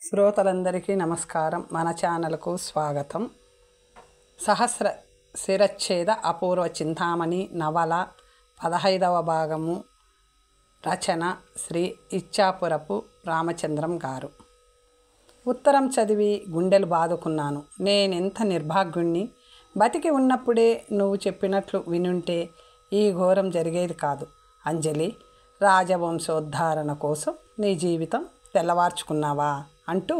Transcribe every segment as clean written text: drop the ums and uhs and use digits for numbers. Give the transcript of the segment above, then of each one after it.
శ్రోతలందరికీ నమస్కారం. మన ఛానల్కు స్వాగతం. సహస్ర శిరచ్ఛేద అపూర్వ చింతామణి నవల 15వ భాగము. రచన శ్రీ ఇచ్చాపురపు రామచంద్రం గారు. ఉత్తరం చదివి గుండెలు బాదుకున్నాను. నేనెంత నిర్భాగ్యుణ్ణి! బతికి ఉన్నప్పుడే నువ్వు చెప్పినట్లు వినుంటే ఈ ఘోరం జరిగేది కాదు. అంజలి, రాజవంశోద్ధారణ కోసం నీ జీవితం తెల్లవార్చుకున్నావా అంటూ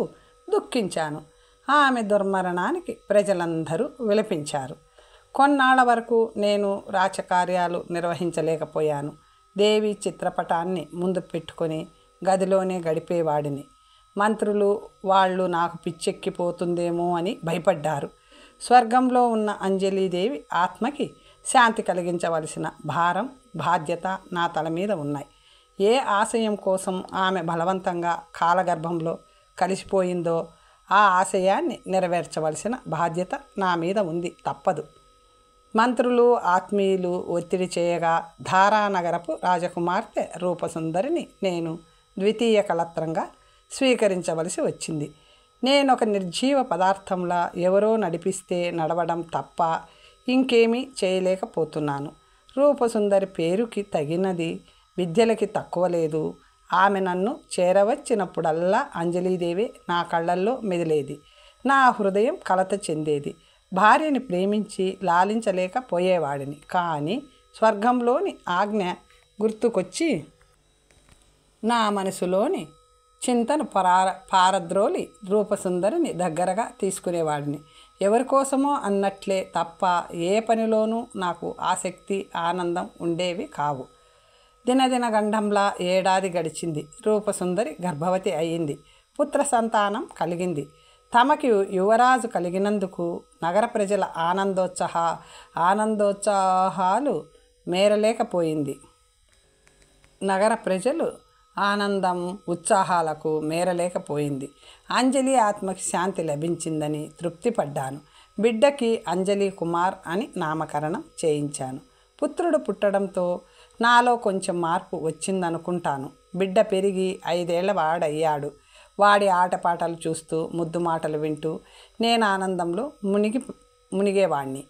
దుఃఖించాను. ఆమె దుర్మరణానికి ప్రజలందరూ విలపించారు. కొన్నాళ్ల వరకు నేను రాజకార్యాలు నిర్వహించలేకపోయాను. దేవి చిత్రపటాన్ని ముందు పెట్టుకొని గదిలోనే గడిపేవాడిని. మంత్రులు వాళ్ళు నాకు పిచ్చెక్కిపోతుందేమో అని భయపడ్డారు. స్వర్గంలో ఉన్న అంజలీదేవి ఆత్మకి శాంతి కలిగించవలసిన భారం, బాధ్యత నా తల మీద ఉన్నాయి. ఏ ఆశయం కోసం ఆమె బలవంతంగా కాలగర్భంలో కలిసిపోయిందో ఆ ఆశయాన్ని నెరవేర్చవలసిన బాధ్యత నా మీద ఉంది. తప్పదు. మంత్రులు, ఆత్మీయులు ఒత్తిడి చేయగా ధారానగరపు రాజకుమార్తె రూపసుందరిని నేను ద్వితీయ కళత్రంగా స్వీకరించవలసి వచ్చింది. నేనొక నిర్జీవ పదార్థంలా ఎవరో నడిపిస్తే నడవడం తప్ప ఇంకేమీ చేయలేకపోతున్నాను. రూపసుందరి పేరుకి తగినది విద్యలకి తక్కువ లేదు. ఆమె నన్ను చేరవచ్చినప్పుడల్లా అంజలీదేవి నా కళ్ళల్లో మెదిలేది. నా హృదయం కలత చెందేది. భార్యని ప్రేమించి లాలించలేకపోయేవాడిని. కానీ స్వర్గంలోని ఆజ్ఞ గుర్తుకొచ్చి నా మనసులోని చింతను పారద్రోలి రూపసుందరిని దగ్గరగా తీసుకునేవాడిని. ఎవరికోసమో అన్నట్లే తప్ప ఏ పనిలోనూ నాకు ఆసక్తి, ఆనందం ఉండేవి కావు. దినదిన గండంలా ఏడాది గడిచింది. రూపసుందరి గర్భవతి అయింది. పుత్ర సంతానం కలిగింది. తమకి యువరాజు కలిగినందుకు నగర ప్రజల ఆనందోత్సాహాలు మేరలేకపోయింది. నగర ప్రజలు ఆనందం, ఉత్సాహాలకు మేరలేకపోయింది. అంజలి ఆత్మకి శాంతి లభించిందని తృప్తి పడ్డాను. బిడ్డకి అంజలి కుమార్ అని నామకరణం చేయించాను. పుత్రుడు పుట్టడంతో నాలో కొంచెం మార్పు వచ్చిందనుకుంటాను. బిడ్డ పెరిగి 5 ఏళ్ల వాడయ్యాడు. వాడి ఆటపాటలు చూస్తూ, ముద్దు మాటలు వింటూ నేను ఆనందంలో మునిగేవాణ్ణి.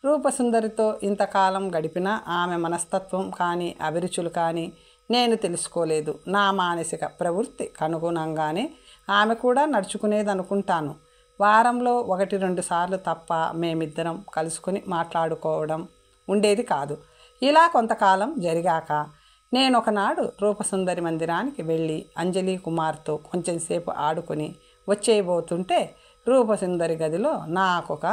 రూపసుందరితో ఇంతకాలం గడిపినా ఆమె మనస్తత్వం కానీ, అభిరుచులు కానీ నేను తెలుసుకోలేదు. నా మానసిక ప్రవృత్తి కనుగుణంగానే ఆమె కూడా నడుచుకునేదనుకుంటాను. వారంలో 1-2 సార్లు తప్ప మేమిద్దరం కలుసుకుని మాట్లాడుకోవడం ఉండేది కాదు. ఇలా కొంతకాలం జరిగాక నేను ఒకనాడు రూపసుందరి మందిరానికి వెళ్ళి అంజలి కుమార్తో కొంచెంసేపు ఆడుకొని వచ్చేయబోతుంటే రూపసుందరి గదిలో నాకొక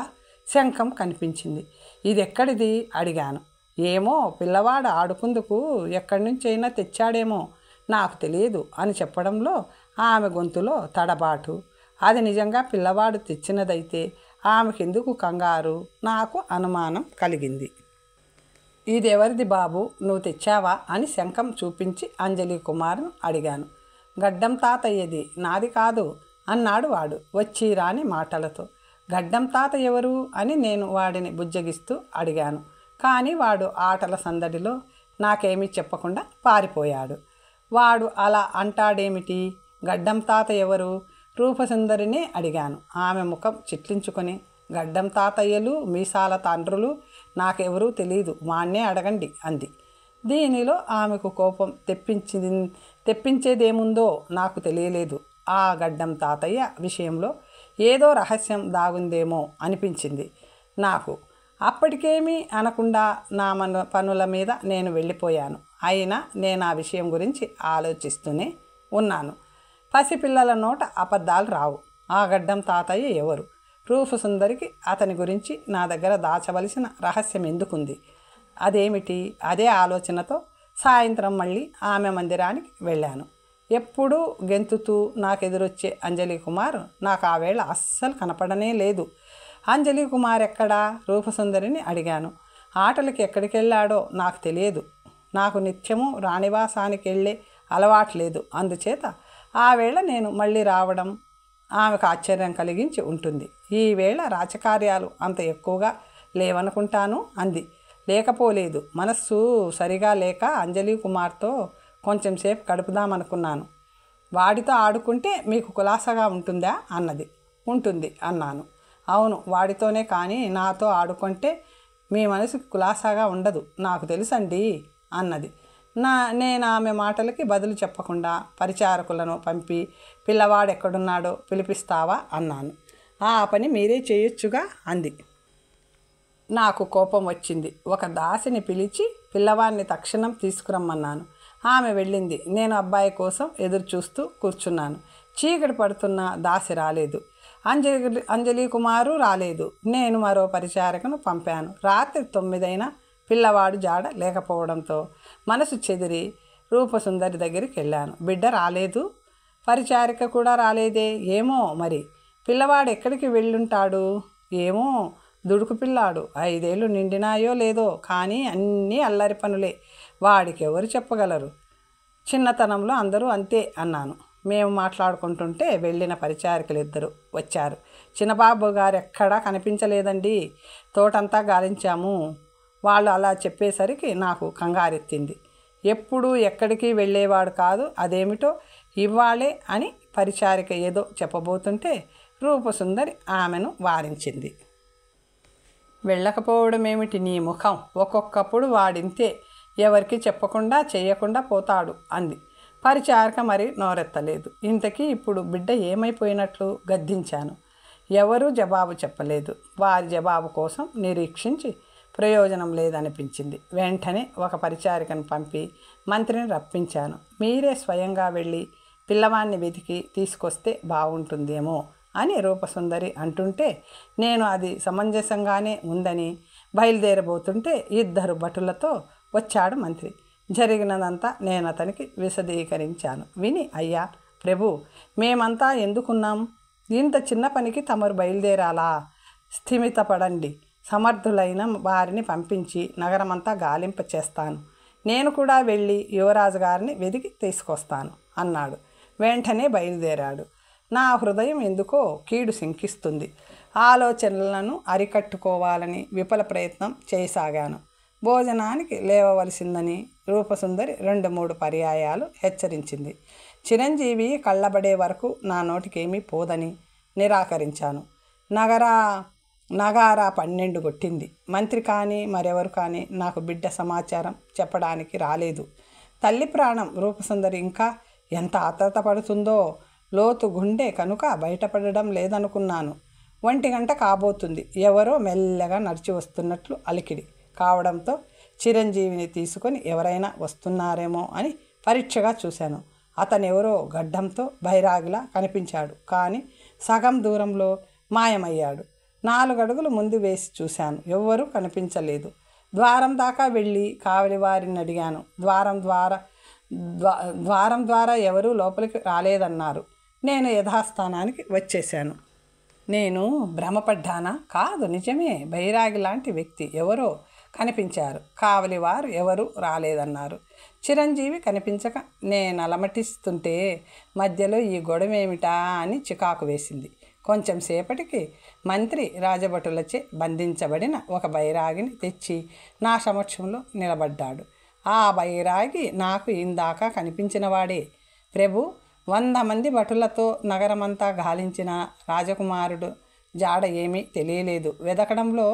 శంఖం కనిపించింది. ఇది ఎక్కడిది అడిగాను. ఏమో, పిల్లవాడు ఆడుకుందుకు ఎక్కడి నుంచైనా తెచ్చాడేమో, నాకు తెలియదు అని చెప్పడంలో ఆమె గొంతులో తడబాటు. అది నిజంగా పిల్లవాడు తెచ్చినదైతే ఆమెకెందుకు కంగారు? నాకు అనుమానం కలిగింది. ఇదెవరిది బాబు, నువ్వు తెచ్చావా అని శంఖం చూపించి అంజలి కుమార్ను అడిగాను. గడ్డం తాతయ్యది, నాది కాదు అన్నాడు వాడు వచ్చి రాని మాటలతో. గడ్డం తాత ఎవరు అని నేను వాడిని బుజ్జగిస్తూ అడిగాను. కానీ వాడు ఆటల సందడిలో నాకేమీ చెప్పకుండా పారిపోయాడు. వాడు అలా అంటాడేమిటి? గడ్డం తాత ఎవరు? రూపసుందరినే అడిగాను. ఆమె ముఖం చిట్లించుకొని, గడ్డం తాతయ్యలు, మీసాల తండ్రులు నాకెవరూ తెలీదు, వాణ్ణే అడగండి అంది. దీనిలో ఆమెకు కోపం తెప్పించేదేముందో నాకు తెలియలేదు. ఆ గడ్డం తాతయ్య విషయంలో ఏదో రహస్యం దాగుందేమో అనిపించింది నాకు. అప్పటికేమీ అనకుండా నా పనుల మీద నేను వెళ్ళిపోయాను. అయినా నేను ఆ విషయం గురించి ఆలోచిస్తూనే ఉన్నాను. పసిపిల్లల నోట అబద్ధాలు రావు. ఆ గడ్డం తాతయ్య ఎవరు? రూపసుందరికి అతని గురించి నా దగ్గర దాచవలసిన రహస్యం ఎందుకుంది? అదేమిటి? అదే ఆలోచనతో సాయంత్రం మళ్ళీ ఆమె మందిరానికి వెళ్ళాను. ఎప్పుడూ గెంతుతూ నాకెదురొచ్చే అంజలి కుమార్ నాకు ఆ వేళ అస్సలు కనపడనే లేదు. అంజలి కుమార్ ఎక్కడా? రూపసుందరిని అడిగాను. ఆటలకి ఎక్కడికి వెళ్ళాడో నాకు తెలియదు. నాకు నిత్యము రాణివాసానికి వెళ్ళే అలవాట్లేదు. అందుచేత ఆ వేళ నేను మళ్ళీ రావడం ఆమెకు ఆశ్చర్యం కలిగించి ఉంటుంది. ఈ వేళ రాజకార్యాలు అంత ఎక్కువగా లేవనుకుంటాను అంది. లేకపోలేదు, మనస్సు సరిగా లేక అంజలి కుమార్తో కొంచెంసేపు గడుపుదామనుకున్నాను. వాడితో ఆడుకుంటే మీకు కులాసగా ఉంటుందా అన్నది. ఉంటుంది అన్నాను. అవును, వాడితోనే, కానీ నాతో ఆడుకుంటే మీ మనసుకి కులాసాగా ఉండదు, నాకు తెలుసండి అన్నది. నేను ఆమె మాటలకి బదులు చెప్పకుండా పరిచారకులను పంపి పిల్లవాడు ఎక్కడున్నాడో పిలిపిస్తావా అన్నాను. ఆ పని మీరే చేయొచ్చుగా అంది. నాకు కోపం వచ్చింది. ఒక దాసిని పిలిచి పిల్లవాడిని తక్షణం తీసుకురమ్మన్నాను. ఆమె వెళ్ళింది. నేను అబ్బాయి కోసం ఎదురు చూస్తూ కూర్చున్నాను. చీకటి పడుతున్న దాసి రాలేదు. అంజలి కుమారు రాలేదు. నేను మరో పరిచారకను పంపాను. రాత్రి 9 పిల్లవాడు జాడ లేకపోవడంతో మనసు చెదిరి రూపసుందరి దగ్గరికి వెళ్ళాను. బిడ్డ రాలేదు, పరిచారిక కూడా రాలేదే, ఏమో మరి పిల్లవాడు ఎక్కడికి వెళ్ళుంటాడు? ఏమో, దుడుకు పిల్లాడు, 5 ఏళ్ళు నిండినాయో లేదో, కానీ అన్నీ అల్లరి పనులే, వాడికి ఎవరు చెప్పగలరు? చిన్నతనంలో అందరూ అంతే అన్నాను. మేము మాట్లాడుకుంటుంటే వెళ్ళిన పరిచారికలు 2 వచ్చారు. చిన్నబాబు గారు ఎక్కడా కనిపించలేదండి, తోటంతా గాలించాము. వాళ్ళు అలా చెప్పేసరికి నాకు కంగారెత్తింది. ఎప్పుడూ ఎక్కడికి వెళ్ళేవాడు కాదు, అదేమిటో ఇవ్వాలే అని పరిచారిక ఏదో చెప్పబోతుంటే రూపసుందరి ఆమెను వారించింది. వెళ్ళకపోవడం ఏమిటి నీ ముఖం? ఒక్కొక్కప్పుడు వాడింతే, ఎవరికి చెప్పకుండా చేయకుండా పోతాడు అంది. పరిచారిక మరి నోరెత్తలేదు. ఇంతకీ ఇప్పుడు బిడ్డ ఏమైపోయినట్లు గద్దించాను. ఎవరూ జవాబు చెప్పలేదు. వారి జవాబు కోసం నిరీక్షించి ప్రయోజనం లేదనిపించింది. వెంటనే ఒక పరిచారికను పంపి మంత్రిని రప్పించాను. మీరే స్వయంగా వెళ్ళి పిల్లవాడిని వెతికి తీసుకొస్తే బాగుంటుందేమో అని రూపసుందరి అంటుంటే నేను అది సమంజసంగానే ఉందని బయలుదేరబోతుంటే 2 భటులతో వచ్చాడు మంత్రి. జరిగినదంతా నేను అతనికి విశదీకరించాను. విని, అయ్యా ప్రభు, మేమంతా ఎందుకున్నాం? ఇంత చిన్న పనికి తమరు బయలుదేరాలా? స్థిమితపడండి, సమర్థులైన వారిని పంపించి నగరమంతా గాలింప చేస్తాను. నేను కూడా వెళ్ళి యువరాజు గారిని వెతికి తీసుకొస్తాను అన్నాడు. వెంటనే బయలుదేరాడు. నా హృదయం ఎందుకో కీడు శంకిస్తుంది. ఆలోచనలను అరికట్టుకోవాలని విఫల ప్రయత్నం చేయసాగాను. భోజనానికి లేవవలసిందని రూపసుందరి 2-3 పర్యాయాలు హెచ్చరించింది. చిరంజీవి కళ్ళబడే వరకు నా నోటికేమీ పోదని నిరాకరించాను. నగారా 12 కొట్టింది. మంత్రి కానీ మరెవరు కానీ నాకు బిడ్డ సమాచారం చెప్పడానికి రాలేదు. తల్లి ప్రాణం రూపసుందరి ఇంకా ఎంత ఆత్రత పడుతుందో, లోతు గుండె కనుక బయటపడడం లేదనుకున్నాను. 1 గంట కాబోతుంది. ఎవరో మెల్లగా నడిచి వస్తున్నట్లు అలికిడి కావడంతో చిరంజీవిని తీసుకొని ఎవరైనా వస్తున్నారేమో అని పరీక్షగా చూశాను. అతనెవరో గడ్డంతో బైరాగిలా కనిపించాడు, కానీ సగం దూరంలో మాయమయ్యాడు. 4 అడుగులు ముందు వేసి చూశాను, ఎవ్వరూ కనిపించలేదు. ద్వారం దాకా వెళ్ళి కావలివారిని అడిగాను. ద్వారం ద్వారా ఎవరూ లోపలికి రాలేదన్నారు. నేను యథాస్థానానికి వచ్చేశాను. నేను భ్రమపడ్డానా? కాదు, నిజమే. బైరాగి లాంటి వ్యక్తి ఎవరో కనిపించారు. కావలివారు ఎవరూ రాలేదన్నారు. చిరంజీవి కనిపించక నేను అలమటిస్తుంటే మధ్యలో ఈ గొడవేమిటా అని చికాకు వేసింది. కొంచెం సేపటికి మంత్రి రాజభటులచే బంధించబడిన ఒక బైరాగిని తెచ్చి నా సమక్షంలో నిలబడ్డాడు. ఆ బైరాగి నాకు ఇందాక కనిపించినవాడే. ప్రభు, 100 మంది భటులతో నగరమంతా గాలించిన రాజకుమారుడు జాడ ఏమీ తెలియలేదు. వెదకడంలో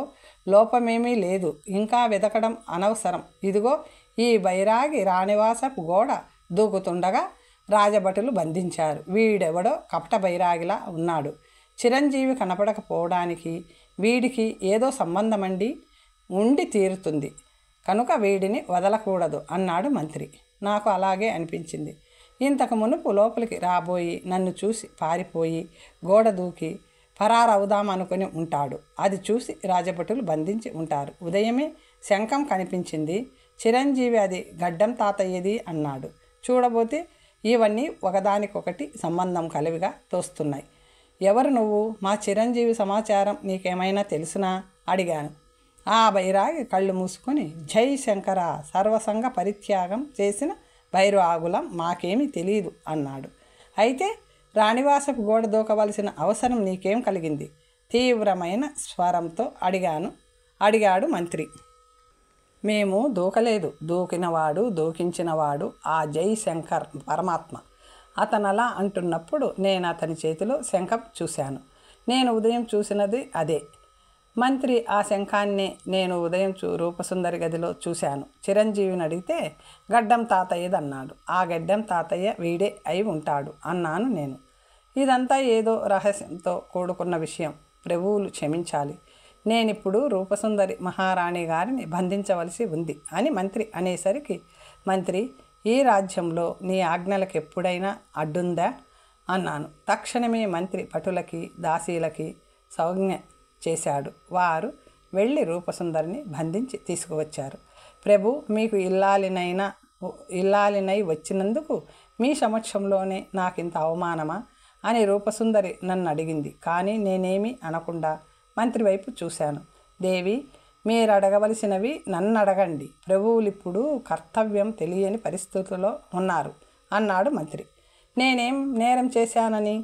లోపమేమీ లేదు. ఇంకా వెదకడం అనవసరం. ఇదిగో ఈ బైరాగి రాణివాసపు గోడ దూకుతుండగా రాజభటులు బంధించారు. వీడెవడో కపట బైరాగిలా ఉన్నాడు. చిరంజీవి కనపడకపోవడానికి వీడికి ఏదో సంబంధమండి ఉండి తీరుతుంది కనుక వీడిని వదలకూడదు అన్నాడు మంత్రి. నాకు అలాగే అనిపించింది. ఇంతకు మునుపు లోపలికి రాబోయి నన్ను చూసి పారిపోయి గోడ దూకి పరారవుదామనుకుని ఉంటాడు. అది చూసి రాజభటులు బంధించి ఉంటారు. ఉదయమే శంఖం కనిపించింది. చిరంజీవి అది గడ్డం తాతయ్యది అన్నాడు. చూడబోతే ఇవన్నీ ఒకదానికొకటి సంబంధం కలివిగా తోస్తున్నాయి. ఎవరు నువ్వు? మా చిరంజీవి సమాచారం నీకేమైనా తెలుసునా అడిగాను. ఆ బైరాగి కళ్ళు మూసుకొని, జై శంకర, సర్వసంగ పరిత్యాగం చేసిన భైరవాగులం, మాకేమీ తెలియదు అన్నాడు. అయితే రాణివాసపు గోడ దూకవలసిన అవసరం నీకేం కలిగింది? తీవ్రమైన స్వరంతో అడిగాడు మంత్రి. మేము దూకలేదు. దూకినవాడు దూకించినవాడు ఆ జై శంకర్ పరమాత్మ. అతనలా అంటున్నప్పుడు నేను అతని చేతిలో శంఖం చూశాను. నేను ఉదయం చూసినది అదే. మంత్రి ఆ శంఖాన్నే నేను ఉదయం రూపసుందరి గదిలో చూశాను. చిరంజీవిని అడిగితే గడ్డం తాతయ్యదన్నాడు. ఆ గడ్డం తాతయ్య వీడే అయి ఉంటాడు అన్నాను నేను. ఇదంతా ఏదో రహస్యంతో కూడుకున్న విషయం. ప్రభువులు క్షమించాలి. నేనిప్పుడు రూపసుందరి మహారాణి గారిని బంధించవలసి ఉంది అని మంత్రి అనేసరికి, మంత్రి, ఈ రాజ్యంలో నీ ఆజ్ఞలకు ఎప్పుడైనా అడ్డుందా అన్నాను. తక్షణమే మంత్రి భటులకి దాసీలకి సౌజ్ఞ చేశాడు. వారు వెళ్ళి రూపసుందరిని బంధించి తీసుకువచ్చారు. ప్రభు, మీకు ఇల్లాలినై వచ్చినందుకు మీ సమక్షంలోనే నాకింత అవమానమా అని రూపసుందరి నన్ను అడిగింది. కానీ నేనేమీ అనకుండా మంత్రి వైపు చూశాను. దేవి, మీరు అడగవలసినవి నన్ను అడగండి. ప్రభువులిప్పుడు కర్తవ్యం తెలియని పరిస్థితుల్లో ఉన్నారు అన్నాడు మంత్రి. నేనేం నేరం చేశానని?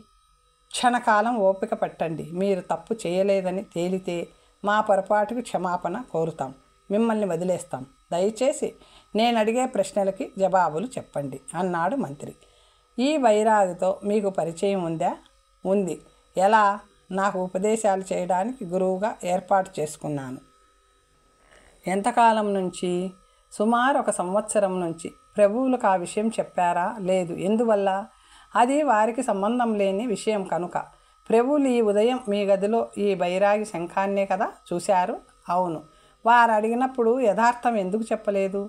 క్షణకాలం ఓపిక పట్టండి. మీరు తప్పు చేయలేదని తేలితే మా పొరపాటుకు క్షమాపణ కోరుతాం, మిమ్మల్ని వదిలేస్తాం. దయచేసి నేను అడిగే ప్రశ్నలకి జవాబులు చెప్పండి అన్నాడు మంత్రి. ఈ వైరాగితో మీకు పరిచయం ఉందా? ఉంది. ఎలా? నాకు ఉపదేశాలు చేయడానికి గురువుగా ఏర్పాటు చేసుకున్నాను. ఎంతకాలం నుంచి? సుమారు 1 సంవత్సరం నుంచి. ప్రభువులకు ఆ విషయం చెప్పారా? లేదు. ఎందువల్ల? అది వారికి సంబంధం లేని విషయం కనుక. ప్రభువులు ఈ ఉదయం మీ గదిలో ఈ బైరాగి శంఖాన్నే కదా చూశారు? అవును. వారు అడిగినప్పుడు యథార్థం ఎందుకు చెప్పలేదు?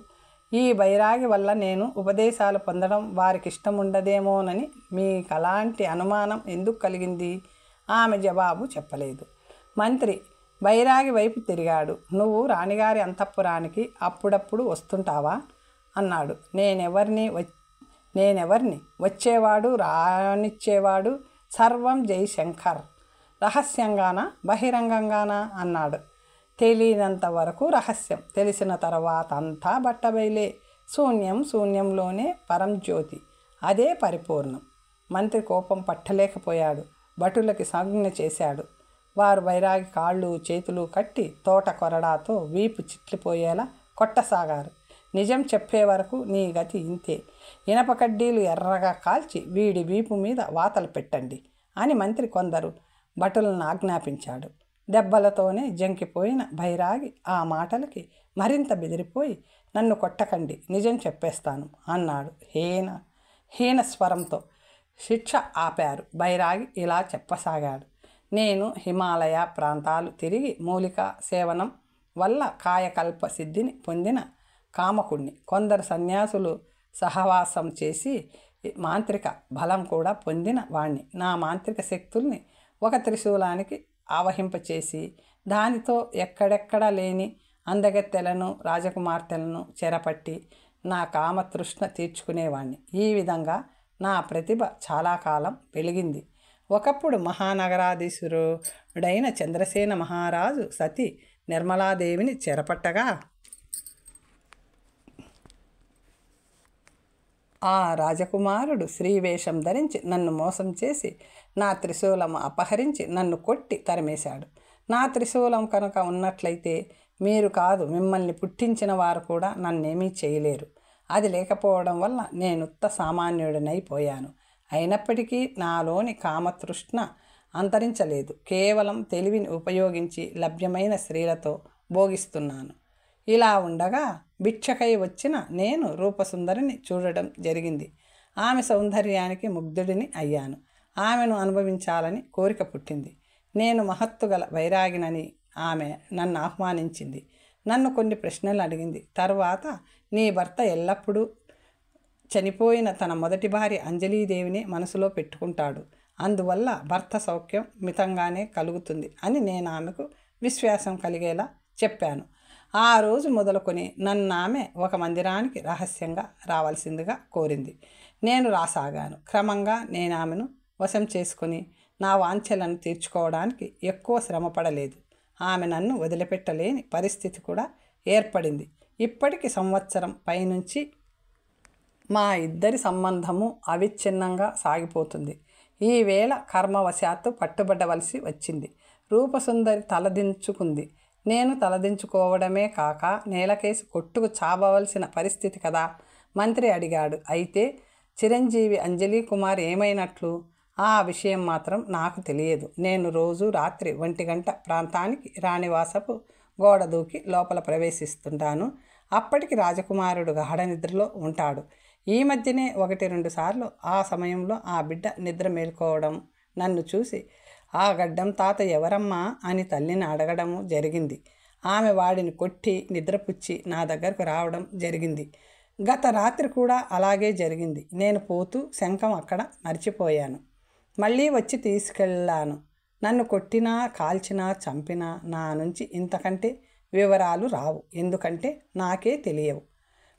ఈ బైరాగి వల్ల నేను ఉపదేశాలు పొందడం వారికి ఇష్టం ఉండదేమోనని మీకు అలాంటి అనుమానం ఎందుకు కలిగింది? ఆమె జవాబు చెప్పలేదు. మంత్రి బైరాగి వైపు తిరిగాడు. నువ్వు రాణిగారి అంతఃపురానికి అప్పుడప్పుడు వస్తుంటావా అన్నాడు. నేనెవర్ని? వచ్చేవాడు రానిచ్చేవాడు సర్వం జయశంకర్. రహస్యంగానా బహిరంగంగానా అన్నాడు. తెలియనంత వరకు రహస్యం, తెలిసిన తర్వాత అంతా బట్టబయలే. శూన్యంలోనే పరంజ్యోతి, అదే పరిపూర్ణం. మంత్రి కోపం పట్టలేకపోయాడు. భటులకి సంజ్ఞ చేశాడు. వారు బైరాగి కాళ్ళు చేతులు కట్టి తోట కొరడాతో వీపు చిట్లిపోయేలా కొట్టసాగారు. నిజం చెప్పే వరకు నీ గతి ఇంతే. ఇనప కడ్డీలు ఎర్రగా కాల్చి వీడి వీపు మీద వాతలు పెట్టండి అని మంత్రి కొందరు భటులను ఆజ్ఞాపించాడు. దెబ్బలతోనే జంకిపోయిన బైరాగి ఆ మాటలకి మరింత బెదిరిపోయి, నన్ను కొట్టకండి, నిజం చెప్పేస్తాను అన్నాడు హీన స్వరంతో. శిక్ష ఆపారు. బైరాగి ఇలా చెప్పసాగాడు. నేను హిమాలయ ప్రాంతాలు తిరిగి మూలికా సేవనం వల్ల కాయకల్ప సిద్ధిని పొందిన కామకుణ్ణి. కొందరు సన్యాసులు సహవాసం చేసి మాంత్రిక బలం కూడా పొందిన వాణ్ణి. నా మాంత్రిక శక్తుల్ని ఒక త్రిశూలానికి ఆవహింపచేసి దానితో ఎక్కడెక్కడా లేని అందగత్తెలను రాజకుమార్తెలను చెరపట్టి నా కామతృష్ణ తీర్చుకునేవాణ్ణి. ఈ విధంగా నా ప్రతిభ చాలా కాలం వెలిగింది. ఒకప్పుడు మహానగరాధీశుడైన చంద్రసేన మహారాజు సతి నిర్మలాదేవిని చెరపట్టగా ఆ రాజకుమారుడు శ్రీవేషం ధరించి నన్ను మోసం చేసి నా త్రిశూలం అపహరించి నన్ను కొట్టి తరిమేశాడు. నా త్రిశూలం కనుక ఉన్నట్లయితే మీరు కాదు, మిమ్మల్ని పుట్టించిన వారు కూడా నన్నేమీ చేయలేరు. అది లేకపోవడం వల్ల నేనుత్త సామాన్యుడినైపోయాను. అయినప్పటికీ నాలోని కామతృష్ణ అంతరించలేదు. కేవలం తెలివిని ఉపయోగించి లభ్యమైన స్త్రీలతో భోగిస్తున్నాను. ఇలా ఉండగా భిక్షకై వచ్చిన నేను రూపసుందరిని చూడడం జరిగింది. ఆమె సౌందర్యానికి ముగ్ధుడిని అయ్యాను. ఆమెను అనుభవించాలని కోరిక పుట్టింది. నేను మహత్తుగల వైరాగినని ఆమె నన్ను ఆహ్వానించింది. నన్ను కొన్ని ప్రశ్నలు అడిగింది. తరువాత నీ భర్త ఎల్లప్పుడూ చనిపోయిన తన మొదటి భార్య అంజలీదేవిని మనసులో పెట్టుకుంటాడు. అందువల్ల భర్త సౌఖ్యం మితంగానే కలుగుతుంది అని నేను ఆమెకు విశ్వాసం కలిగేలా చెప్పాను. ఆ రోజు మొదలుకొని నన్ను ఆమె ఒక మందిరానికి రహస్యంగా రావాల్సిందిగా కోరింది. నేను రాసాగాను. క్రమంగా నేను ఆమెను వశం చేసుకుని నా వాంఛలను తీర్చుకోవడానికి ఎక్కువ శ్రమపడలేదు. ఆమె నన్ను వదిలిపెట్టలేని పరిస్థితి కూడా ఏర్పడింది. ఇప్పటికి సంవత్సరం పైనుంచి మా ఇద్దరి సంబంధము అవిచ్ఛిన్నంగా సాగిపోతుంది. ఈవేళ కర్మవశాత్తు పట్టుబడవలసి వచ్చింది. రూపసుందరి తలదించుకుంది. నేను తలదించుకోవడమే కాక నేలకేసి కొట్టుకు చావవలసిన పరిస్థితి కదా. మంత్రి అడిగాడు. అయితే చిరంజీవి అంజలి కుమార్ ఏమైనట్లు? ఆ విషయం మాత్రం నాకు తెలియదు. నేను రోజు రాత్రి 1 ప్రాంతానికి రాణివాసపు గోడ దూకి లోపల ప్రవేశిస్తుంటాను. అప్పటికి రాజకుమారుడు గాఢ నిద్రలో ఉంటాడు. ఈ మధ్యనే 1-2 సార్లు ఆ సమయంలో ఆ బిడ్డ నిద్ర మేల్కోవడం, నన్ను చూసి ఆ గడ్డం తాత ఎవరమ్మా అని తల్లిని అడగడము జరిగింది. ఆమె వాడిని కొట్టి నిద్రపుచ్చి నా దగ్గరకు రావడం జరిగింది. గత రాత్రి కూడా అలాగే జరిగింది. నేను పోతూ శంఖం అక్కడ మర్చిపోయాను. మళ్ళీ వచ్చి తీసుకెళ్ళాను. నన్ను కొట్టినా, కాల్చినా, చంపినా నా నుంచి ఇంతకంటే వివరాలు రావు. ఎందుకంటే నాకే తెలియవు.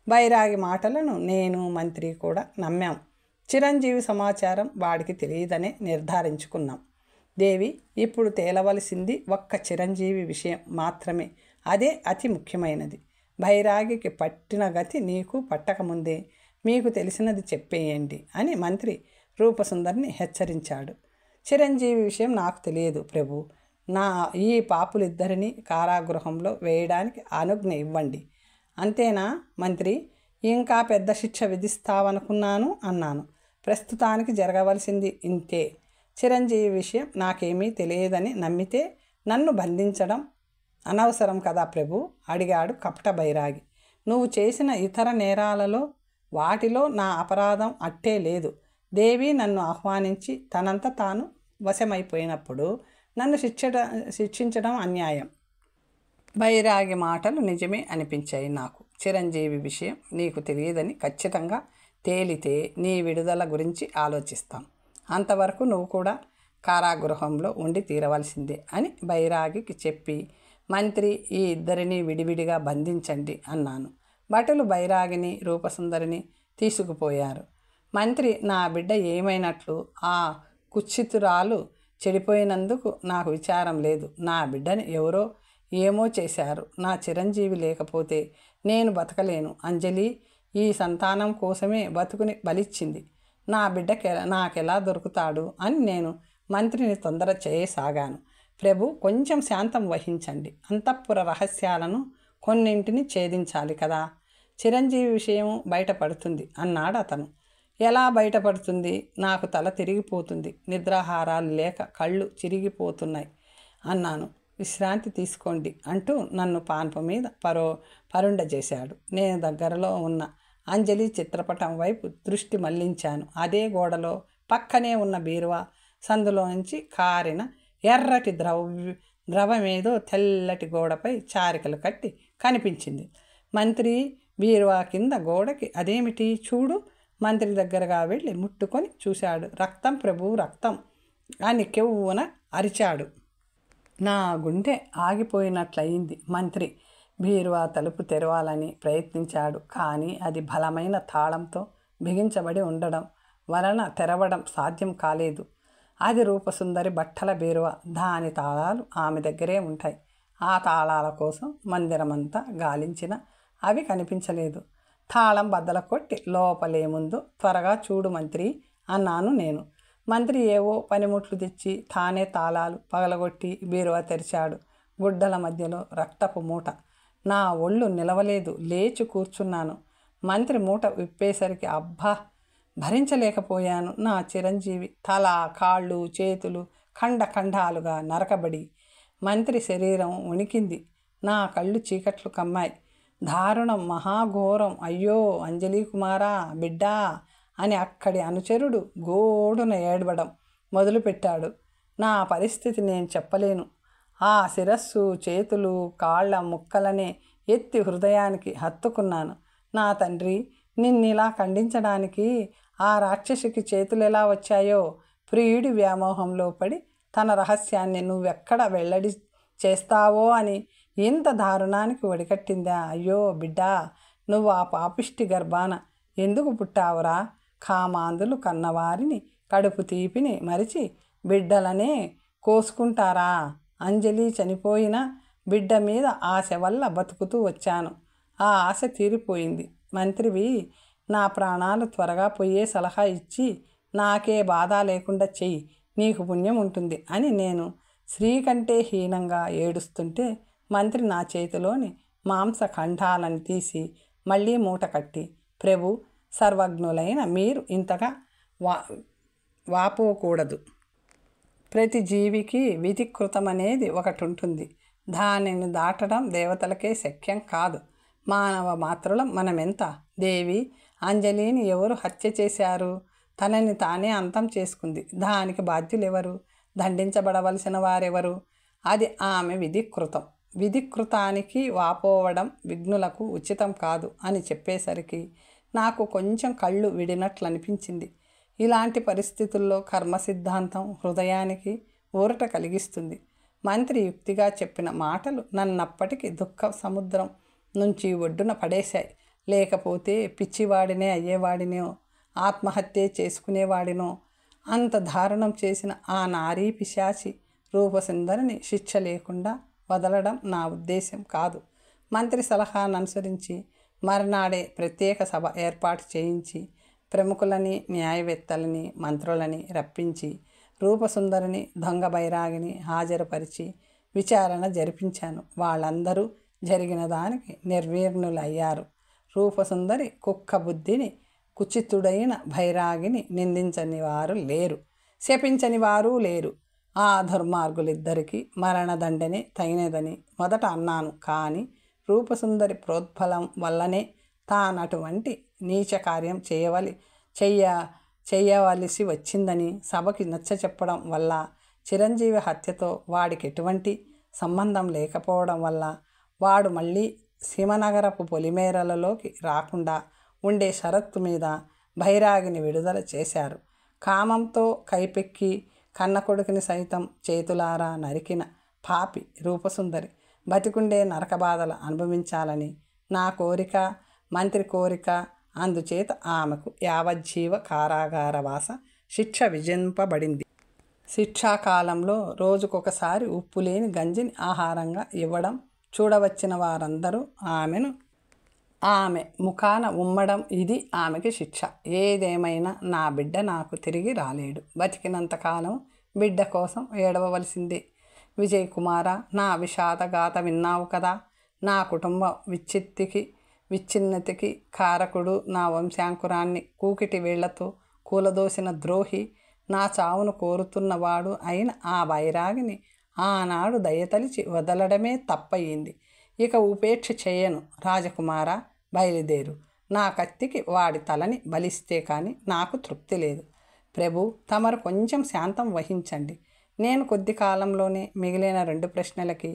బైరాగి మాటలను నేను, మంత్రి కూడా నమ్మాం. చిరంజీవి సమాచారం వాడికి తెలియదనే నిర్ధారించుకున్నాం. దేవి, ఇప్పుడు తేలవలసింది ఒక్క చిరంజీవి విషయం మాత్రమే. అదే అతి ముఖ్యమైనది. బైరాగికి పట్టిన గతి నీకు పట్టకముందే మీకు తెలిసినది చెప్పేయండి అని మంత్రి రూపసుందరిని హెచ్చరించాడు. చిరంజీవి విషయం నాకు తెలియదు ప్రభు. ఈ పాపులిద్దరినీ కారాగృహంలో వేయడానికి అనుజ్ఞ ఇవ్వండి. అంతేనా మంత్రి? ఇంకా పెద్ద శిక్ష విధిస్తావనుకున్నాను అన్నాను. ప్రస్తుతానికి జరగవలసింది ఇంతే. చిరంజీవి విషయం నాకేమీ తెలియదని నమ్మితే నన్ను బంధించడం అనవసరం కదా ప్రభు అడిగాడు కపట బైరాగి. నువ్వు చేసిన ఇతర నేరాలలో వాటిలో నా అపరాధం అట్టే లేదు. దేవి నన్ను ఆహ్వానించి తనంత తాను వశమైపోయినప్పుడు నన్ను శిక్షించడం అన్యాయం. బైరాగి మాటలు నిజమే అనిపించాయి నాకు. చిరంజీవి విషయం నీకు తెలియదని ఖచ్చితంగా తేలితే నీ విడుదల గురించి ఆలోచిస్తాం. అంతవరకు నువ్వు కూడా కారాగృహంలో ఉండి తీరవలసిందే అని బైరాగికి చెప్పి, మంత్రి ఈ ఇద్దరిని విడివిడిగా బంధించండి అన్నాను. భటులు బైరాగిని, రూపసుందరిని తీసుకుపోయారు. మంత్రి నా బిడ్డ ఏమైనట్లు? ఆ కుత్సితురాలు చెడిపోయినందుకు నాకు విచారం లేదు. నా బిడ్డని ఎవరో ఏమో చేశారు. నా చిరంజీవి లేకపోతే నేను బతకలేను. అంజలి ఈ సంతానం కోసమే బతుకుని బలిచ్చింది. నా బిడ్డకి నాకెలా దొరుకుతాడు అని నేను మంత్రిని తొందర చేయసాగాను. ప్రభు, కొంచెం శాంతం వహించండి. అంతఃపుర రహస్యాలను కొన్నింటిని ఛేదించాలి కదా. చిరంజీవి విషయం బయటపడుతుంది అన్నాడు అతను. ఎలా బయటపడుతుంది? నాకు తల తిరిగిపోతుంది. నిద్రాహారాలు లేక కళ్ళు చిరిగిపోతున్నాయి అన్నాను. విశ్రాంతి తీసుకోండి అంటూ నన్ను పాన్పు మీద పరుండ చేశాడు. నేను దగ్గరలో ఉన్న అంజలి చిత్రపటం వైపు దృష్టి మళ్లించాను. అదే గోడలో పక్కనే ఉన్న బీరువా సందులో నుంచి కారిన ఎర్రటి ద్రవమేదో తెల్లటి గోడపై చారికలు కట్టి కనిపించింది. మంత్రి బీరువా కింద గోడకి అదేమిటి చూడు. మంత్రి దగ్గరగా వెళ్ళి ముట్టుకొని చూశాడు. రక్తం ప్రభు, రక్తం అని కెవ్వున అరిచాడు. నా గుండె ఆగిపోయినట్లయింది. మంత్రి బీరువా తలుపు తెరవాలని ప్రయత్నించాడు. కానీ అది బలమైన తాళంతో బిగించబడి ఉండడం వలన తెరవడం సాధ్యం కాలేదు. అది రూపసుందరి బట్టల బీరువా. దాని తాళాలు ఆమె దగ్గరే ఉంటాయి. ఆ తాళాల కోసం మందిరమంతా గాలించిన అవి కనిపించలేదు. తాళం బద్దల కొట్టి లోపలేముందో త్వరగా చూడు మంత్రి అన్నాను నేను. మంత్రి ఏవో పనిముట్లు తెచ్చి తానే తాళాలు పగలగొట్టి బీరువా తెరిచాడు. గుడ్డల మధ్యలో రక్తపు మూట. నా ఒళ్ళు నిలవలేదు. లేచి కూర్చున్నాను. మంత్రి మూట విప్పేసరికి అబ్బా భరించలేకపోయాను. నా చిరంజీవి తల, కాళ్ళు, చేతులు ఖండాలుగా నరకబడి మంత్రి శరీరం వణికింది. నా కళ్ళు చీకట్లు కమ్మాయి. దారుణం, మహాఘోరం. అయ్యో అంజలి కుమారా, బిడ్డా అని అక్కడి అనుచరుడు గోడున ఏడవడం మొదలుపెట్టాడు. నా పరిస్థితి నేను చెప్పలేను. ఆ శిరస్సు, చేతులు, కాళ్ళ ముక్కలనే ఎత్తి హృదయానికి హత్తుకున్నాను. నా తండ్రి, నిన్నిలా ఖండించడానికి ఆ రాక్షసికి చేతులు ఎలా వచ్చాయో? ప్రియుడి వ్యామోహంలో పడి తన రహస్యాన్ని నువ్వెక్కడ వెల్లడి చేస్తావో అని ఇంత దారుణానికి ఒడికట్టిందా? అయ్యో బిడ్డా, నువ్వు ఆ పాపిష్టి గర్భాన ఎందుకు పుట్టావురా? కామాంధులు కన్నవారిని కడుపు తీపిని మరిచి బిడ్డలనే కోసుకుంటారా? అంజలి చనిపోయిన బిడ్డ మీద ఆశ వల్ల బతుకుతూ వచ్చాను. ఆ ఆశ తీరిపోయింది. మంత్రివి, నా ప్రాణాలు త్వరగా పోయే సలహా ఇచ్చి నాకే బాధ లేకుండా చెయ్యి, నీకు పుణ్యం ఉంటుంది అని నేను స్త్రీ కంటే హీనంగా ఏడుస్తుంటే మంత్రి నా చేతిలోని మాంసఖండాలను తీసి మళ్ళీ మూట కట్టి, ప్రభు సర్వజ్ఞులైన మీరు ఇంతగా వాపోకూడదు. ప్రతి జీవికి విధికృతమనేది ఒకటి ఉంటుంది. దానిని దాటడం దేవతలకే శక్యం కాదు. మానవ మాత్రులం మనమెంత? దేవి అంజలిని ఎవరు హత్య చేశారు? తనని తానే అంతం చేసుకుంది. దానికి బాధ్యులెవరు? దండించబడవలసిన వారెవరు? అది ఆమె విధికృతం. విధికృతానికి వాపోవడం విఘ్నులకు ఉచితం కాదు అని చెప్పేసరికి నాకు కొంచెం కళ్ళు విడినట్లు అనిపించింది. ఇలాంటి పరిస్థితుల్లో కర్మ సిద్ధాంతం హృదయానికి ఊరట కలిగిస్తుంది. మంత్రి యుక్తిగా చెప్పిన మాటలు నన్నప్పటికీ దుఃఖ సముద్రం నుంచి ఒడ్డున పడేశాయి. లేకపోతే పిచ్చివాడినే అయ్యేవాడినో, ఆత్మహత్య చేసుకునేవాడినో. అంత దారుణం చేసిన ఆ నారీ పిశాచి రూపసుందరిని శిక్ష లేకుండా వదలడం నా ఉద్దేశం కాదు. మంత్రి సలహాను అనుసరించి మర్నాడే ప్రత్యేక సభ ఏర్పాటు చేయించి ప్రముఖులని, న్యాయవేత్తలని, మంత్రులని రప్పించి రూపసుందరిని, దొంగ బైరాగిని హాజరుపరిచి విచారణ జరిపించాను. వాళ్ళందరూ జరిగిన దానికి నిర్వీర్ణులయ్యారు. రూపసుందరి కుక్క బుద్ధిని, కుచితుడైన భైరాగిని నిందించని వారు లేరు, శపించని వారు లేరు. ఆ దుర్మార్గులిద్దరికీ మరణదండనే తగినదని మొదట అన్నాను. కానీ రూపసుందరి ప్రోద్బలం వల్లనే తానటువంటి నీచ కార్యం చేయవలసి వచ్చిందని సభకి నచ్చచెప్పడం వల్ల, చిరంజీవి హత్యతో వాడికి ఎటువంటి సంబంధం లేకపోవడం వల్ల వాడు మళ్ళీ సీమనగరపు పొలిమేరలలోకి రాకుండా ఉండే షరత్తు మీద భైరాగిని విడుదల చేశారు. కామంతో కైపెక్కి కన్న కొడుకుని సైతం చేతులారా నరికిన పాపి రూపసుందరి బతికుండే నరకబాధలు అనుభవించాలని నా కోరిక, మంత్రి కోరిక. అందుచేత ఆమెకు యావజ్జీవ కారాగారవాస శిక్ష విధింపబడింది. శిక్షాకాలంలో రోజుకొకసారి ఉప్పు లేని గంజిని ఆహారంగా ఇవ్వడం చూడవచ్చిన వారందరూ ఆమె ముఖాన ఉమ్మడం, ఇది ఆమెకి శిక్ష. ఏదేమైనా నా బిడ్డ నాకు తిరిగి రాలేడు. బతికినంతకాలం బిడ్డ కోసం ఏడవలసిందే. విజయ్ కుమార, నా విషాదగాథ విన్నావు కదా. నా కుటుంబ విచ్ఛిన్నతికి కారకుడు, నా వంశాంకురాన్ని కూకిటి వేళ్లతో కూలదోసిన ద్రోహి, నా చావును కోరుతున్నవాడు అయిన ఆ బైరాగిని ఆనాడు దయతలిచి వదలడమే తప్పయింది. ఇక ఉపేక్ష చేయను. రాజకుమార, బయలుదేరు. నా కత్తికి వాడి తలని బలిస్తే కానీ నాకు తృప్తి లేదు. ప్రభు, తమరు కొంచెం శాంతం వహించండి. నేను కొద్ది కాలంలోనే మిగిలిన 2 ప్రశ్నలకి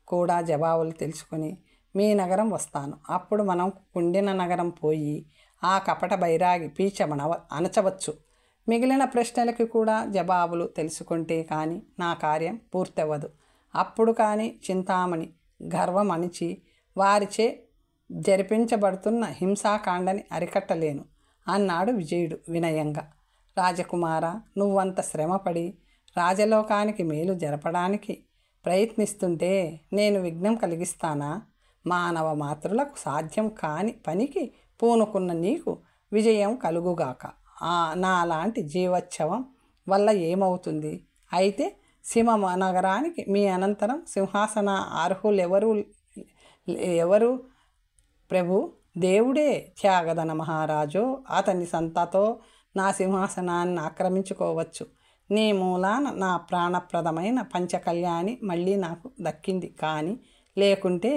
కూడా జవాబులు తెలుసుకొని మీ నగరం వస్తాను. అప్పుడు మనం కుండిన నగరం పోయి ఆ కపట బైరాగి అణచవచ్చు. మిగిలిన ప్రశ్నలకి కూడా జవాబులు తెలుసుకుంటే కానీ నా కార్యం పూర్తవ్వదు. అప్పుడు కానీ చింతామణి గర్వం అణిచి వారిచే జరిపించబడుతున్న హింసాకాండని అరికట్టలేను అన్నాడు విజయుడు వినయంగా. రాజకుమార, నువ్వంత శ్రమపడి రాజలోకానికి మేలు జరపడానికి ప్రయత్నిస్తుంటే నేను విఘ్నం కలిగిస్తానా? మానవ మాతృలకు సాధ్యం కాని పనికి పూనుకున్న నీకు విజయం కలుగుగాక. నాలాంటి జీవోత్సవం వల్ల ఏమవుతుంది? అయితే సీమ నగరానికి మీ అనంతరం సింహాసన ఎవరు ప్రభు? దేవుడే. త్యాగదన మహారాజో అతని సంతతో నా సింహాసనాన్ని ఆక్రమించుకోవచ్చు. నీ మూలాన నా ప్రాణప్రదమైన పంచకళ్యాణి మళ్ళీ నాకు దక్కింది. కానీ లేకుంటే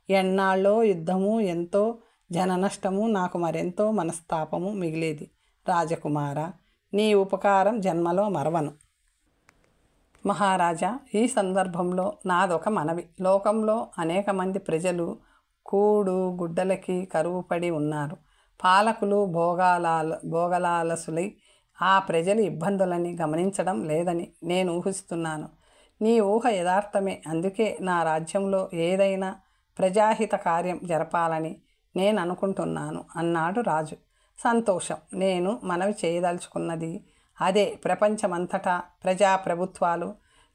ఎన్నాళ్ళో యుద్ధము, ఎంతో జననష్టము, నాకు మరెంతో మనస్తాపము మిగిలేది. రాజకుమార, నీ ఉపకారం జన్మలో మరవను. మహారాజా, ఈ సందర్భంలో నాదొక మనవి. లోకంలో అనేక మంది ప్రజలు కూడు గుడ్డలకి కరువు పడి ఉన్నారు. పాలకులు భోగలాలసులై ఆ ప్రజల ఇబ్బందులని గమనించడం లేదని నేను ఊహిస్తున్నాను. నీ ఊహ యథార్థమే. అందుకే నా రాజ్యంలో ఏదైనా ప్రజాహిత కార్యం జరపాలని నేను అనుకుంటున్నాను అన్నాడు రాజు. సంతోషం. నేను మనవి చేయదలుచుకున్నది అదే. ప్రపంచమంతటా ప్రజాప్రభుత్వాలు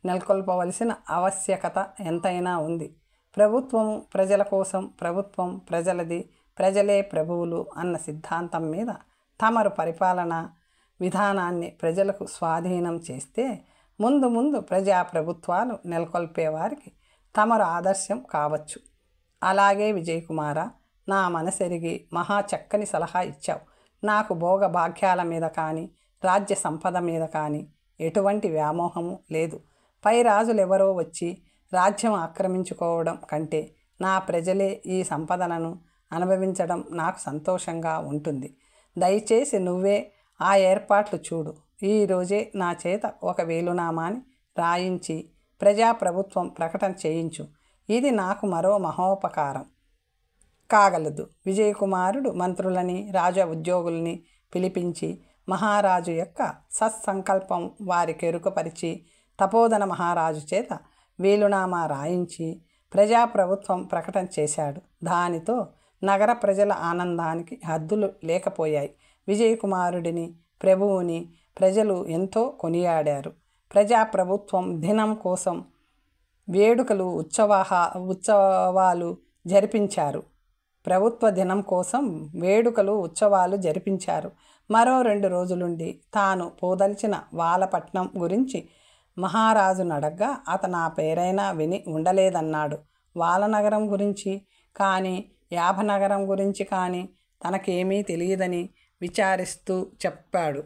నెలకొల్పవలసిన ఆవశ్యకత ఎంతైనా ఉంది. ప్రభుత్వము ప్రజల కోసం, ప్రభుత్వం ప్రజలది, ప్రజలే ప్రభువులు అన్న సిద్ధాంతం మీద తమరు పరిపాలన విధానాన్ని ప్రజలకు స్వాధీనం చేస్తే ముందు ప్రజాప్రభుత్వాలు నెలకొల్పేవారికి తమరు ఆదర్శం కావచ్చు. అలాగే విజయకుమార, నా మనసెరిగి మహా చక్కని సలహా ఇచ్చావు. నాకు భోగ భాగ్యాల మీద కానీ రాజ్య సంపద మీద కానీ ఎటువంటి వ్యామోహము లేదు. పై రాజులెవరో వచ్చి రాజ్యం ఆక్రమించుకోవడం కంటే నా ప్రజలే ఈ సంపదలను అనుభవించడం నాకు సంతోషంగా ఉంటుంది. దయచేసి నువ్వే ఆ ఏర్పాట్లు చూడు. ఈరోజే నా చేత ఒక వేలునామాని రాయించి ప్రజాప్రభుత్వం ప్రకటన చేయించు. ఇది నాకు మరో మహోపకారం కాగలదు. విజయకుమారుడు మంత్రులని రాజ ఉద్యోగుల్ని పిలిపించి మహారాజు యొక్క సత్సంకల్పం వారికి ఎరుకపరిచి తపోధన మహారాజు చేత వీలునామా రాయించి ప్రజాప్రభుత్వం ప్రకటన చేశాడు. దానితో నగర ప్రజల ఆనందానికి హద్దులు లేకపోయాయి. విజయకుమారుడిని ప్రభువుని ప్రజలు ఎంతో కొనియాడారు. ప్రజాప్రభుత్వం దినం కోసం వేడుకలు ఉత్సవాలు జరిపించారు. ప్రభుత్వ దినం కోసం ఉత్సవాలు జరిపించారు. మరో 2 రోజులుండి తాను పోదలిచిన వాలపట్నం గురించి మహారాజును అడగ్గా అతను ఆ పేరైనా విని ఉండలేదన్నాడు. వాలనగరం గురించి కానీ యాభనగరం గురించి కానీ తనకేమీ తెలియదని విచారిస్తూ చెప్పాడు.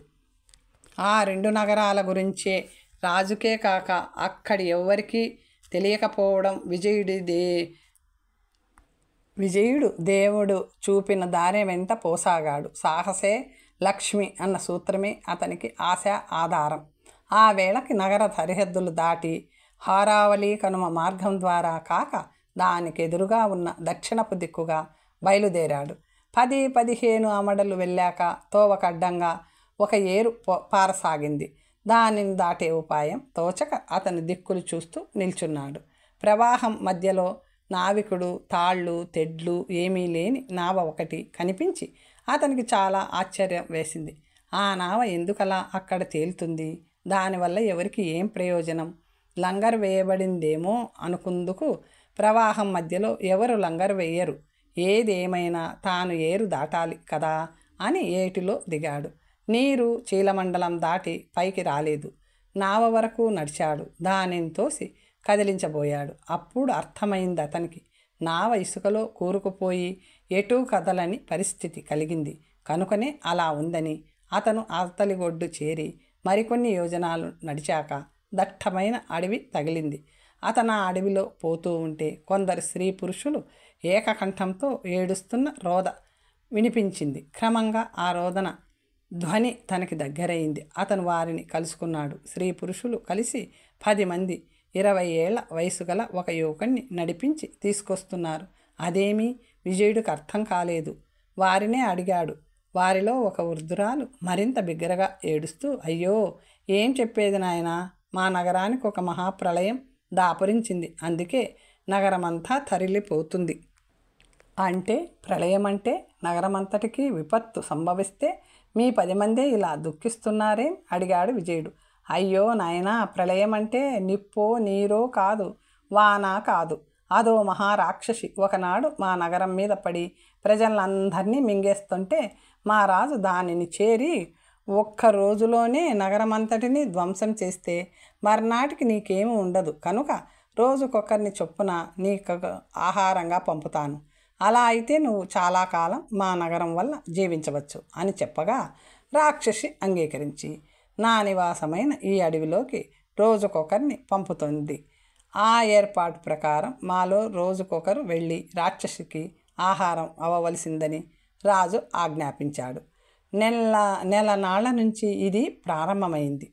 ఆ 2 నగరాల గురించే రాజుకే కాక అక్కడి ఎవ్వరికీ తెలియకపోవడం విజయుడు దేవుడు చూపిన దారి వెంట పోసాగాడు. సాహసే లక్ష్మి అన్న సూత్రమే అతనికి ఆశ ఆధారం. ఆ వేళకి నగర సరిహద్దులు దాటి హారావళి కనుమ మార్గం ద్వారా కాక దానికి ఎదురుగా ఉన్న దక్షిణపు దిక్కుగా బయలుదేరాడు. 10-15 అమడలు వెళ్ళాక తోవకడ్డంగా ఒక ఏరు పారసాగింది. దానిని దాటే ఉపాయం తోచక అతని దిక్కులు చూస్తూ నిల్చున్నాడు. ప్రవాహం మధ్యలో నావికుడు, తాళ్ళు, తెడ్లు ఏమీ లేని నావ ఒకటి కనిపించి అతనికి చాలా ఆశ్చర్యం వేసింది. ఆ నావ ఎందుకలా అక్కడ తేలుతుంది? దానివల్ల ఎవరికి ఏం ప్రయోజనం? లంగరు వేయబడిందేమో అనుకుందుకు ప్రవాహం మధ్యలో ఎవరు లంగరు వేయరు. ఏదేమైనా తాను ఏరు దాటాలి కదా అని ఏటిలో దిగాడు. నీరు చీలమండలం దాటి పైకి రాలేదు. నావ వరకు నడిచాడు. దానిని తోసి కదిలించబోయాడు. అప్పుడు అర్థమైంది అతనికి. నావ ఇసుకలో కూరుకుపోయి ఎటూ కదలని పరిస్థితి కలిగింది. కనుకనే అలా ఉందని. అతను అవతలి ఒడ్డు చేరి మరికొన్ని యోజనాలు నడిచాక దట్టమైన అడవి తగిలింది. అతను ఆ అడవిలో పోతూ ఉంటే కొందరు స్త్రీ పురుషులు ఏకకంఠంతో ఏడుస్తున్న రోద వినిపించింది. క్రమంగా ఆ రోదన ధ్వని తనకి దగ్గరైంది. అతను వారిని కలుసుకున్నాడు. స్త్రీ పురుషులు కలిసి 10 మంది 20 ఏళ్ల వయసు గల ఒక యువకుణ్ణి నడిపించి తీసుకొస్తున్నారు. అదేమీ విజయుడికి అర్థం కాలేదు. వారినే అడిగాడు. వారిలో ఒక వృద్ధురాలు మరింత బిగ్గరగా ఏడుస్తూ, అయ్యో, ఏం చెప్పేది నాయనా, మా నగరానికి ఒక మహాప్రళయం దాపురించింది. అందుకే నగరమంతా తరలిపోతుంది. అంటే ప్రళయం అంటే నగరమంతటికీ విపత్తు సంభవిస్తే మీ 10 మందే ఇలా దుఃఖిస్తున్నారేం? అడిగాడు విజయుడు. అయ్యో నాయనా, ప్రళయం అంటే నిప్పో నీరో కాదు, వాన కాదు. అదో మహారాక్షసి ఒకనాడు మా నగరం మీద పడి ప్రజలందరినీ మింగేస్తుంటే మా రాజు దానిని చేరి ఒక్క రోజులోనే నగరమంతటిని ధ్వంసం చేస్తే మర్నాటికి నీకేమీ ఉండదు. కనుక రోజుకొకరిని చొప్పున నీకు ఆహారంగా పంపుతాను. అలా అయితే నువ్వు చాలా కాలం మా నగరం వల్ల జీవించవచ్చు అని చెప్పగా రాక్షసి అంగీకరించి నా నివాసమైన ఈ అడవిలోకి రోజుకొకరిని పంపుతుంది. ఆ ఏర్పాటు ప్రకారం మాలో రోజుకొకరు వెళ్ళి రాక్షసికి ఆహారం అవ్వవలసిందని రాజు ఆజ్ఞాపించాడు. నెల నాళ్ల నుంచి ఇది ప్రారంభమైంది.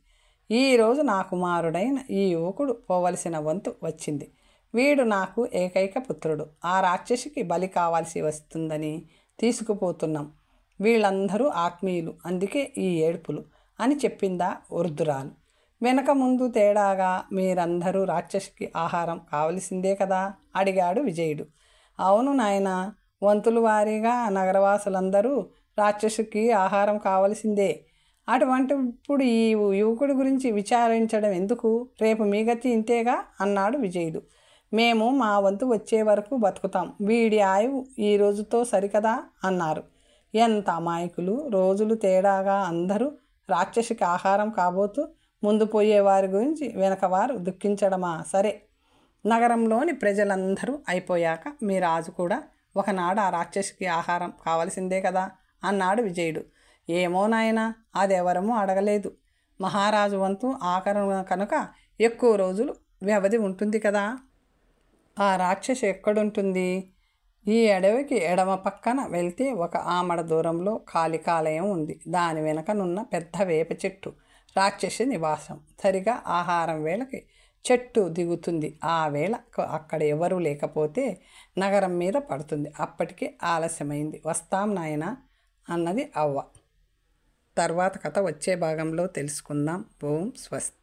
ఈరోజు నా కుమారుడైన ఈ యువకుడు పోవలసిన వంతు వచ్చింది. వీడు నాకు ఏకైక పుత్రుడు. ఆ రాక్షసికి బలి కావాల్సి వస్తుందని తీసుకుపోతున్నాం. వీళ్ళందరూ ఆత్మీయులు, అందుకే ఈ ఏడుపులు అని చెప్పిందా వృద్ధురాలు. వెనక ముందు తేడాగా మీరందరూ రాక్షసికి ఆహారం కావలసిందే కదా అడిగాడు విజయుడు. అవును నాయనా, వంతుల వారీగా నగరవాసులందరూ రాక్షసికి ఆహారం కావలసిందే. అటువంటిప్పుడు ఈ యువకుడి గురించి విచారించడం ఎందుకు? రేపు మీ గతి ఇంతేగా అన్నాడు విజయుడు. మేము మా వంతు వచ్చే వరకు బతుకుతాం. వీడి ఆయువు ఈ రోజుతో సరికదా అన్నారు. ఎంత అమాయకులు! రోజులు తేడాగా అందరూ రాక్షసికి ఆహారం కాబోతూ ముందు పోయేవారి గురించి వెనకవారు దుఃఖించడమా? సరే, నగరంలోని ప్రజలందరూ అయిపోయాక మీ రాజు కూడా ఒకనాడు ఆ రాక్షసికి ఆహారం కావలసిందే కదా అన్నాడు విజయుడు. ఏమో నాయనా, అదెవరమూ అడగలేదు. మహారాజు వంతు ఆఖరు కనుక ఎక్కువ రోజులు వ్యవధి ఉంటుంది కదా. ఆ రాక్షసి ఎక్కడుంటుంది? ఈ అడవికి ఎడమ పక్కన వెళ్తే ఒక ఆమడ దూరంలో కాళికాలయం ఉంది. దాని వెనకనున్న పెద్ద వేప చెట్టు రాక్షసి నివాసం. సరిగా ఆహారం వేళకి చెట్టు దిగుతుంది. ఆ వేళ అక్కడ ఎవరూ లేకపోతే నగరం మీద పడుతుంది. అప్పటికే ఆలస్యమైంది. వస్తాం నాయనా అన్నది అవ్వ. తర్వాత కథ వచ్చే భాగంలో తెలుసుకుందాం. ఓం స్వస్తి.